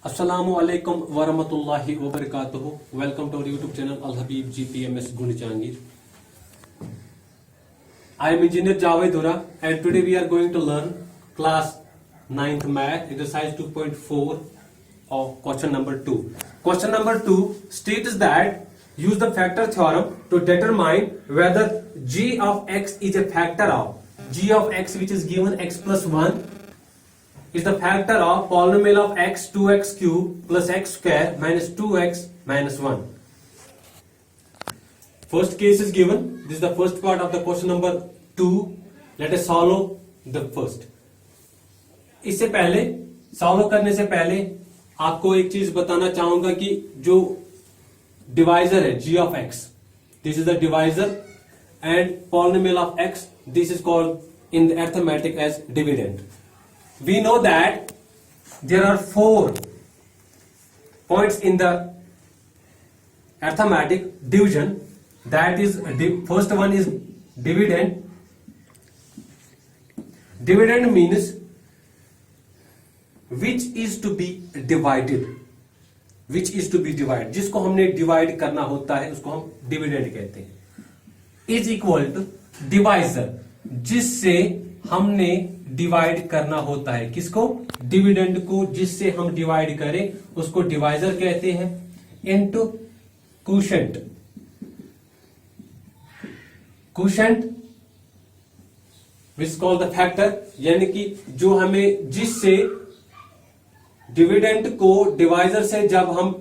अस्सलामु अलैकुम वरहमतुल्लाहि वबरकातुहू। Welcome to our YouTube channel Al Habib GPMS Gul Jahangir. I am Engineer Javed Ura and today we are going to learn class 9th math exercise 2.4 of question number 2. Question number 2 states that use the factor theorem to determine whether g of x is a factor of g of x, which is given x plus 1 is the factor of polynomial of x 2x cube plus x square minus 2x minus 1. First case is given. This is the first part of the question number 2. Let us solve the first. इससे पहले solve करने से पहले आपको एक चीज बताना चाहूंगा कि जो डिवाइजर है g of x, this is the divisor, and polynomial of x, this is called in the arithmetic as dividend. We know that there are 4 points in the arithmetic division. That is, first one is dividend. Dividend means which is to be divided. Which is to be divided. जिसको हमने divide करना होता है उसको हम dividend कहते हैं. Is equal to divisor, जिससे हमने डिवाइड करना होता है. किसको? डिविडेंड को. जिससे हम डिवाइड करें उसको डिवाइजर कहते हैं. Into quotient. Quotient which is called the factor, यानी कि जो हमें जिससे डिविडेंड को डिवाइजर से जब हम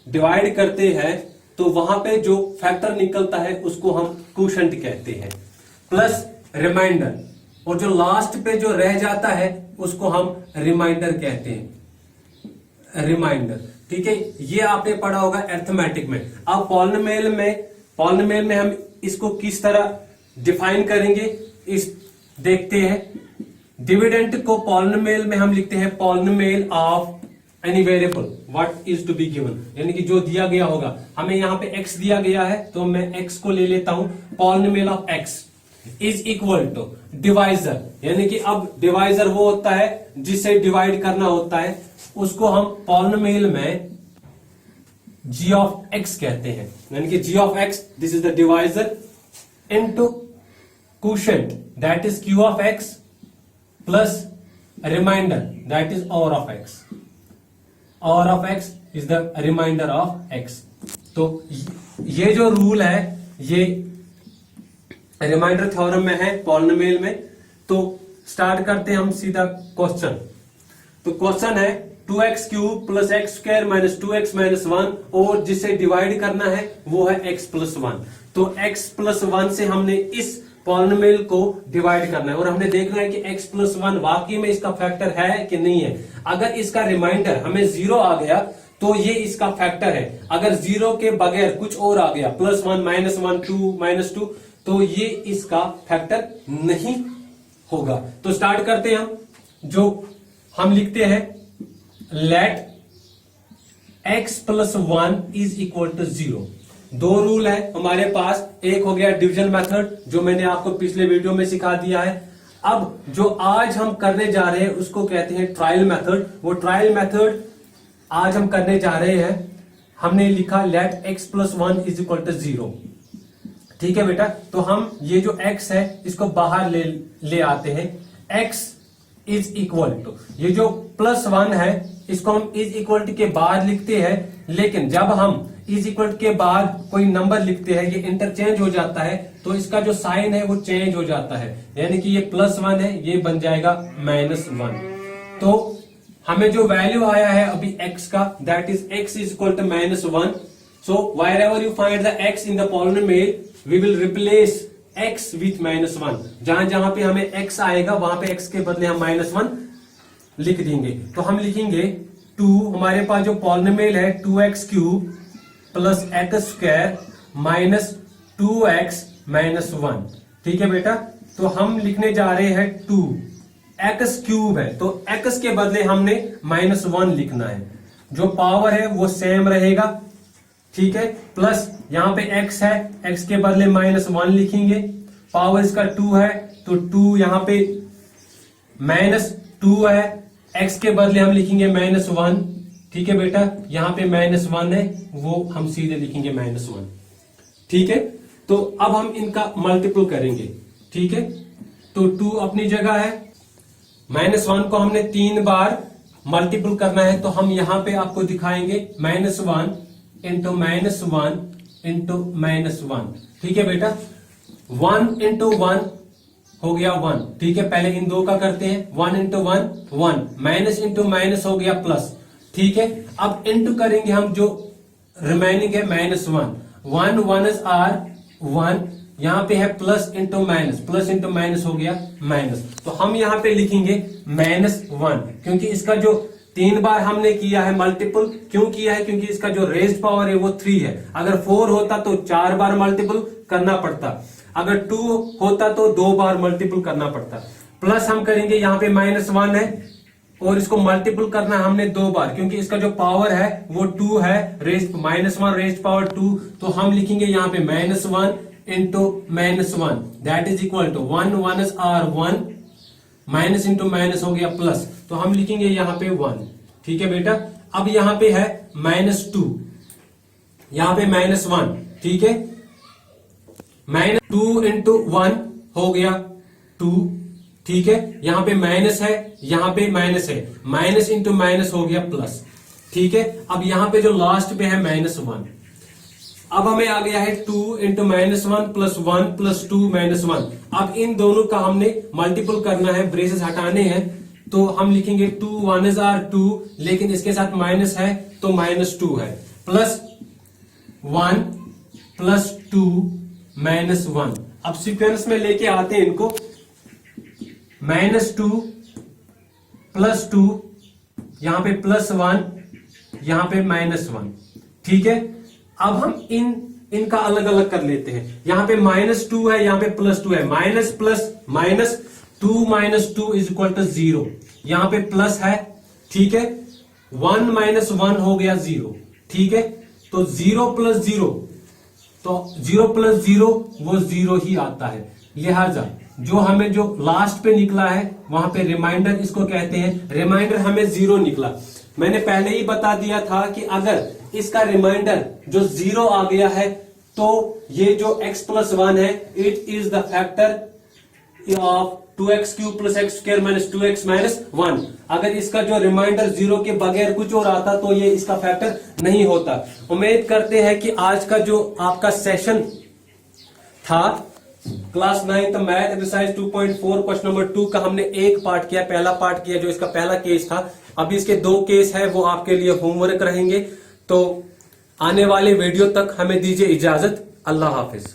डिवाइड करते हैं तो वहां पे जो फैक्टर निकलता है उसको हम क्वोशंट कहते हैं. प्लस रिमाइंडर, और जो लास्ट पे जो रह जाता है उसको हम रिमाइंडर कहते हैं. रिमाइंडर, ठीक है. ये आपने पढ़ा होगा अरिथमेटिक में. अब पॉलिनोमियल में हम इसको किस तरह डिफाइन करेंगे इस देखते हैं. डिविडेंड को पॉलिनोमियल में हम लिखते हैं polynomial of any variable what is to be given, यानी कि जो दिया गया होगा. हमें यहां पे x दिया गया है तो मैं x को ले लेता हूं. Polynomial of x is equal to divisor, यानी कि अब डिवाइजर वो होता है जिसे डिवाइड करना होता है, उसको हम पॉलिनोमियल में g ऑफ x कहते हैं. यानी कि g of x, this is the divisor, into quotient that is q of x plus remainder that is r of x. r of x is the remainder of x. तो ये जो rule है ये remainder theorem में है, polynomial में. तो start करते हैं हम सीधा क्वेश्चन. तो क्वेश्चन है 2x cube plus x square minus 2x minus 1, और जिसे डिवाइड करना है वो है x प्लस 1. तो x प्लस 1 से हमने इस पॉलिनोमियल को डिवाइड करना है और हमने देखना है कि x प्लस 1 वाकई में इसका फैक्टर है कि नहीं है. अगर इसका रिमाइंडर हमें 0 आ गया तो ये इसका फैक्टर है. अगर 0 के बगैर कुछ और आ गया, प्लस 1 माइनस 1 2 माइनस 2, तो ये इसका फैक्टर नहीं होगा. तो स्टार्ट करते हैं हम. जो हम लिखते हैं let x plus 1 is equal to 0. 2 rule है हमारे पास. एक हो गया डिवीजन मेथड जो मैंने आपको पिछले वीडियो में सिखा दिया है. अब जो आज हम करने जा रहे हैं उसको कहते हैं ट्रायल मेथड. वो ट्रायल मेथड आज हम करने जा रहे हैं. हमने लिखा let x plus 1 is equal to 0. ठीक है बेटा. तो हम ये जो x है इसको बाहर ले आते हैं. x इज इक्वल टू, ये जो प्लस 1 है इसको हम इज इक्वल टू के बाद लिखते हैं, लेकिन जब हम इज इक्वल के बाद कोई नंबर लिखते हैं ये इंटरचेंज हो जाता है, तो इसका जो साइन है वो चेंज हो जाता है. यानी कि ये प्लस 1 है, ये बन जाएगा माइनस 1. तो हमें जो वैल्यू आया है अभी x का, that is x is equal to minus 1. So wherever you find the x in the polynomial we will replace x with minus 1. जहां जहां पे हमें x आएगा वहां पे x के बदले हम माइनस 1 लिख देंगे. तो हम लिखेंगे 2, हमारे पास जो पॉलिनोमियल है 2x cube plus x square minus 2x minus 1. ठीक है बेटा. तो हम लिखने जा रहे हैं 2, एक्स क्यूब है तो x के बदले हमने माइनस 1 लिखना है. जो पावर है वो सेम रहेगा. ठीक है. प्लस यहां पे x है, x के बदले माइनस 1 लिखेंगे. पावर इसका 2 है तो 2 यहां पे माइनस 2 है, x के बदले हम लिखेंगे -1, ठीक है बेटा, यहाँ पे -1 है, वो हम सीधे लिखेंगे -1, ठीक है। तो अब हम इनका मल्टीपल करेंगे, ठीक है। तो 2 अपनी जगह है, -1 को हमने 3 बार मल्टीपल करना है, तो हम यहां पे आपको दिखाएंगे -1 इंटू -1 इंटू -1, ठीक है बेटा। 1 इंटू 1 हो गया 1, ठीक है। पहले इन दो का करते हैं, 1 इंटू 1 1, माइनस इंटू माइनस हो गया प्लस, ठीक है। अब इंटू करेंगे हम, जो रिमेनिंग है -1, 1 1 आर 1, यहां पे है plus into minus, plus into minus हो गया माइनस, तो हम यहां पे लिखेंगे -1, क्योंकि इसका जो 3 बार हमने किया है मल्टीपल, क्यों किया है, क्योंकि इसका जो रेज्ड पावर है वो 3 है। अगर 4 होता तो 4 बार मल्टीपल करना पड़ता, अगर 2 होता तो 2 बार मल्टीपल करना पड़ता। प्लस हम करेंगे, यहाँ पे -1 है और इसको मल्टीपल करना हमने 2 बार, क्योंकि इसका जो पावर है वो 2 है, -1 रेज्ड पावर 2, तो हम लिखेंगे यहाँ पे -1 into -1, that is equal to 1 1 are 1, minus into minus हो गया प्लस, तो हम लिखेंगे यहाँ पे 1, ठीक है बेटा। अब यहाँ पे है -2, यहाँ पे -1, ठीक है। -2 इंटू 1 हो गया 2, ठीक है। यहाँ पे माइनस है, यहाँ पे माइनस है, माइनस इंटू माइनस हो गया प्लस, ठीक है। अब यहाँ पे जो लास्ट पे है -1, अब हमें आ गया है 2 इंटू -1 प्लस 1 प्लस 2 -1। अब इन दोनों का हमने मल्टीपल करना है, ब्रेसेस हटाने हैं, तो हम लिखेंगे 2 1 आर 2, लेकिन इसके साथ माइनस है तो -2 है, प्लस 1 प्लस 2 -1। अब सीक्वेंस में लेके आते हैं इनको, -2 प्लस 2, यहां पे +1, यहां पे -1, ठीक है। अब हम इनका अलग अलग कर लेते हैं, यहां पे -2 है, यहां पे +2 है, minus plus minus, 2 - 2 is equal to 0, यहां पे प्लस है, ठीक है। 1 - 1 हो गया 0, ठीक है। तो 0 + 0, तो 0 + 0 वो 0 ही आता है, लिहाजा जो हमें जो लास्ट पे निकला है वहां पे रिमाइंडर इसको कहते हैं, रिमाइंडर हमें 0 निकला। मैंने पहले ही बता दिया था कि अगर इसका रिमाइंडर जो 0 आ गया है तो ये जो x + 1 है, it is the factor of 2x³ + x² - 2x - 1। अगर इसका जो रिमाइंडर 0 के बगैर कुछ और आता तो ये इसका फैक्टर नहीं होता। उम्मीद करते हैं कि आज का जो आपका सेशन था class 9 math exercise 2.4 question number 2 का हमने एक पार्ट किया, पहला पार्ट किया जो इसका पहला केस था। अभी इसके 2 केस है, वो आपके लिए होमवर्क रहेंगे। तो आने वाले वीडियो तक हमें दीजिए इजाजत। अल्लाह हाफिज।